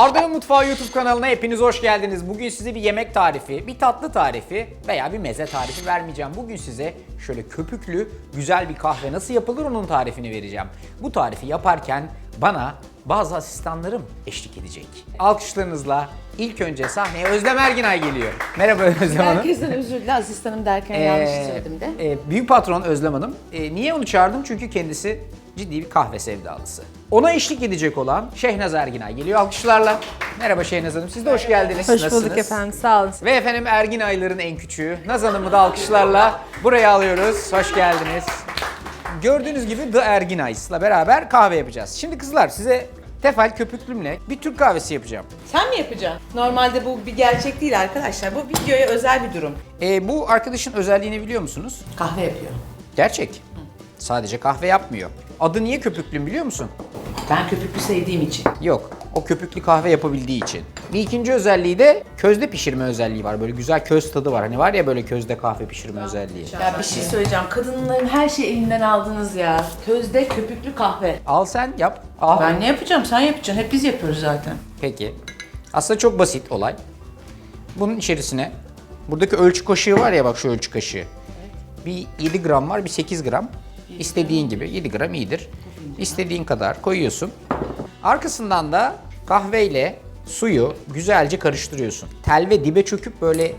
Arda'nın Mutfağı YouTube kanalına hepiniz hoş geldiniz. Bugün size bir yemek tarifi, bir tatlı tarifi veya bir meze tarifi vermeyeceğim. Bugün size şöyle köpüklü güzel bir kahve nasıl yapılır onun tarifini vereceğim. Bu tarifi yaparken bana bazı asistanlarım eşlik edecek. Alkışlarınızla ilk önce sahneye Özlem Erginay geliyor. Merhaba Özlem Hanım. Herkesten özür dile, asistanım derken yanlış söyledim de. Büyük patron Özlem Hanım. Niye onu çağırdım? Çünkü kendisi ciddi bir kahve sevdalısı. Ona eşlik edecek olan Şehnaz Erginay geliyor alkışlarla. Merhaba Şehnaz Hanım, siz de hoş geldiniz. Hoş Nasılsınız? bulduk efendim, sağ olun. Ve efendim Erginayların en küçüğü Naz Hanım'ı da alkışlarla buraya alıyoruz. Hoş geldiniz. Gördüğünüz gibi The Erginays'la beraber kahve yapacağız. Şimdi kızlar size tefal köpüklümle bir Türk kahvesi yapacağım. Sen mi yapacaksın? Normalde bu bir gerçek değil arkadaşlar. Bu videoya özel bir durum. Bu arkadaşın özelliğini biliyor musunuz? Kahve yapıyor. Gerçek. Sadece kahve yapmıyor. Adı niye köpüklüm biliyor musun? Ben köpüklü sevdiğim için. Yok. O köpüklü kahve yapabildiği için. Bir ikinci özelliği de közde pişirme özelliği var. Böyle güzel köz tadı var. Hani var ya böyle közde kahve pişirme özelliği. Ya bir şey söyleyeceğim. Kadınların her şeyi elinden aldınız ya. Közde köpüklü kahve. Al sen yap. Al. Ben ne yapacağım? Sen yapacaksın. Hep biz yapıyoruz zaten. Peki. Aslında çok basit olay. Bunun içerisine buradaki ölçü kaşığı var ya bak şu ölçü kaşığı. Bir 7 gram var bir 8 gram. İstediğin gibi 7 gram iyidir. İstediğin kadar koyuyorsun. Arkasından da kahveyle suyu güzelce karıştırıyorsun. Tel ve dibe çöküp böyle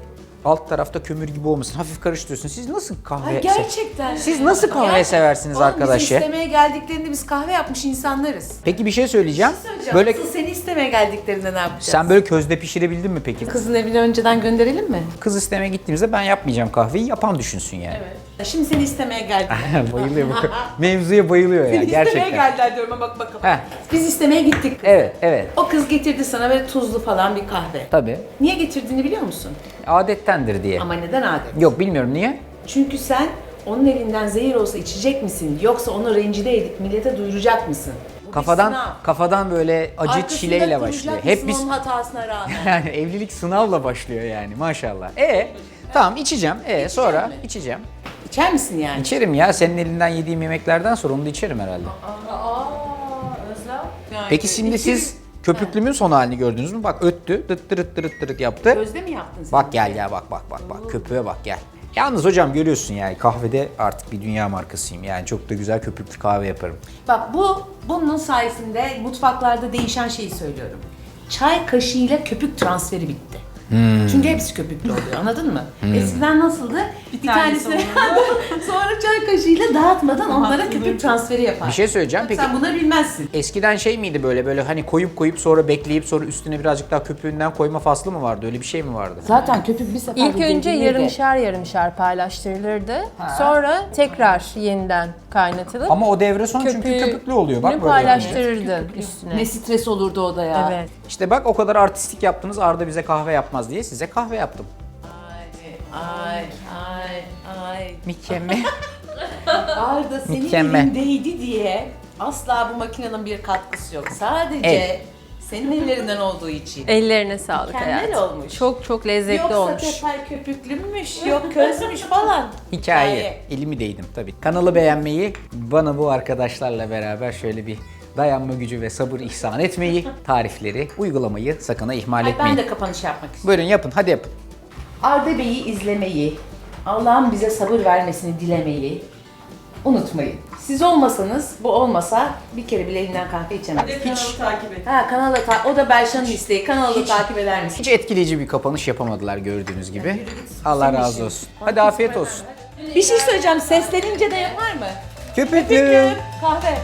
alt tarafta kömür gibi olmasın. Hafif karıştırıyorsun. Siz nasıl kahve Ay gerçekten. Siz nasıl kahve Gerçekten. seversiniz Oğlum, arkadaş bizi ya? istemeye geldiklerinde biz kahve yapmış insanlarız. Peki bir şey söyleyeceğim. Böyle... Böyle Asıl seni istemeye geldiklerinde ne yapacağız? sen böyle közde pişirebildin mi peki? Kızın evine önceden gönderelim mi? Kız istemeye gittiğimizde ben yapmayacağım kahveyi, yapan düşünsün yani. Evet. Şimdi seni istemeye geldiler. Bayılıyor bu. Mevzuya bayılıyor ya Seni istemeye gerçekten. geldiler diyorum ama bak bakalım. Heh. Biz istemeye gittik. Evet, evet. O kız getirdi sana böyle tuzlu falan bir kahve. Tabii. Niye getirdiğini biliyor musun? Adettendir diye. Ama neden adet? Yok bilmiyorum niye? Çünkü sen onun elinden zehir olsa içecek misin? Yoksa onu rencide edip millete duyuracak mısın? Bu bir sınav. Kafadan böyle acı Arkasında çileyle duracak başlıyor. mısın Hep biz onun hatasına rağmen. yani evlilik sınavla başlıyor yani maşallah. Tamam içeceğim. Sonra içeceğim. İçer misin yani? İçerim ya senin elinden yediğim yemeklerden sonra onu da içerim herhalde. Özlem. Peki şimdi siz köpüklümün son halini gördünüz mü? Bak öttü, dıt dırıt dırıt dırıt yaptı. Gözde mi yaptın sen? Bak gel ya bak köpüğe bak gel. Yalnız hocam görüyorsun yani kahvede artık bir dünya markasıyım yani çok da güzel köpüklü kahve yaparım. Bak bunun sayesinde mutfaklarda değişen şeyi söylüyorum. Çay kaşığıyla köpük transferi bitti. Çünkü hepsi köpüklü oluyor anladın mı? Eskiden nasıldı? Bir tanesini sonra çay kaşığıyla dağıtmadan onlara köpük transferi yapar. Bir şey söyleyeceğim peki. Sen bunları bilmezsin. Eskiden şey miydi böyle hani koyup sonra bekleyip sonra üstüne birazcık daha köpüğünden koyma faslı mı vardı? Öyle bir şey mi vardı? Zaten köpük bir sefer İlk önce yarımşar paylaştırılırdı. Sonra tekrar yeniden kaynatılıp Ama o devre son çünkü köpüklü oluyor. Bak böyle. paylaştırırdın üstüne. Ne stres olurdu o da ya. Evet. İşte bak o kadar artistik yaptınız Arda bize kahve yapmaz diye size kahve yaptım. Ay. Mükemmel. Arda senin Mükemmel. elindeydi diye asla bu makinenin bir katkısı yok. Sadece Evet. senin ellerinden olduğu için. Ellerine sağlık Mükemmel hayatım. olmuş. Çok lezzetli Yoksa olmuş. tefal köpüklüymüş, yok közmüş falan. Hikaye. Elimi değdim tabii. Kanalı beğenmeyi, bana bu arkadaşlarla beraber şöyle bir dayanma gücü ve sabır ihsan etmeyi, tarifleri, uygulamayı sakın ihmal Ay, etmeyin. ben de kapanış yapmak istiyorum. Buyurun yapın, hadi yapın. Arda Bey'i izlemeyi, Allah'ın bize sabır vermesini dilemeyi unutmayın. Siz olmasanız, bu olmasa bir kere bile elinden kahve içemezdik. Kanalı takip et. Ha o da Belşan'ın isteği. Kanalı takip eder misin? Hiç etkileyici bir kapanış yapamadılar gördüğünüz gibi. Allah razı olsun. Hadi afiyet olsun. Bir şey söyleyeceğim. Seslenince de yapar mı? Köpüklü. Kahve.